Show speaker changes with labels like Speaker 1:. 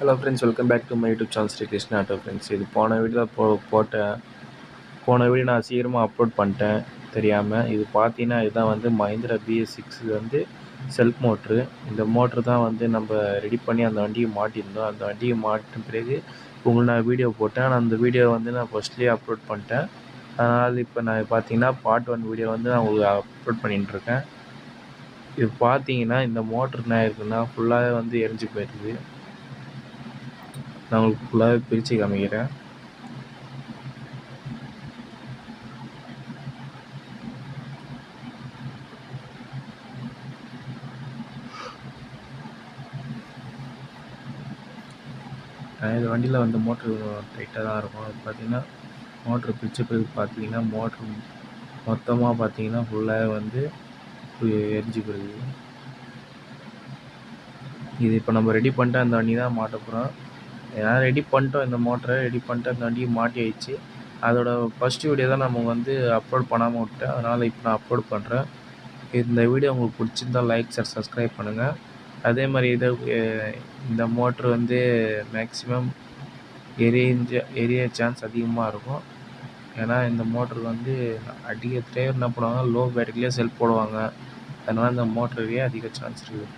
Speaker 1: Hello friends, welcome back to my YouTube channel Shri Krishna auto friends. இது போன video போட்டேன். போன வீடியோ நான் சீக்கிரமாக அப்லோட் பண்ணிட்டேன் தெரியாமல். இது பார்த்தீங்கன்னா இதுதான் வந்து மஹிந்திரா BS6 வந்து செல்ஃப் மோட்ரு. இந்த மோட்ரு தான் வந்து நம்ம ரெடி பண்ணி அந்த வண்டியை மாட்டியிருந்தோம். அந்த வண்டியை மாட்டின பிறகு உங்களுக்கு நான் வீடியோ போட்டேன். ஆனால் அந்த வீடியோ வந்து நான் ஃபஸ்ட்லேயே அப்லோட் பண்ணிட்டேன். அதனால் இப்போ நான் பார்த்தீங்கன்னா பார்ட் 1 வீடியோ வந்து நான் உங்களுக்கு அப்லோட் பண்ணிட்டுருக்கேன். இது பார்த்தீங்கன்னா இந்த மோட்ரு என்ன இருக்குன்னா ஃபுல்லாகவே வந்து எரிஞ்சு போயிடுது. நான் உங்களுக்கு ஃபுல்லாகவே பிரித்து காமிக்கிறேன். இந்த வண்டியில் வந்து மோட்ரு டைட்டாக தான் இருக்கும். அது பார்த்திங்கன்னா மோட்ரு பிரித்த பிறகு பார்த்தீங்கன்னா மோட்ரு மொத்தமாக பார்த்தீங்கன்னா ஃபுல்லாக வந்து எரிஞ்சு போயிடுது. இது இப்போ நம்ம ரெடி பண்ணிட்டு அந்த வண்டி தான் மாட்ட போகிறோம். ஏன்னா ரெடி பண்ணிட்டோம், இந்த மோட்டரை ரெடி பண்ணிட்டு அந்த வண்டியை மாட்டி ஆயிடுச்சு. அதோட ஃபஸ்ட்டு வீடியோ தான் நம்ம வந்து அப்லோட் பண்ணாமல் விட்டேன். அதனால் இப்போ நான் அப்லோட் பண்ணுறேன். இந்த வீடியோ உங்களுக்கு பிடிச்சிருந்தால் லைக் ஷேர் சப்ஸ்கிரைப் பண்ணுங்கள். அதே மாதிரி இந்த மோட்ரு வந்து மேக்ஸிமம் எரிய சான்ஸ் அதிகமாக இருக்கும். ஏன்னா இந்த மோட்ரு வந்து டிரைவர் என்ன பண்ணுவாங்க, லோ பேட்டரியிலே செல்ஃப் போடுவாங்க. அதனால் இந்த மோட்ரு எரிய அதிக சான்ஸ் இருக்குது.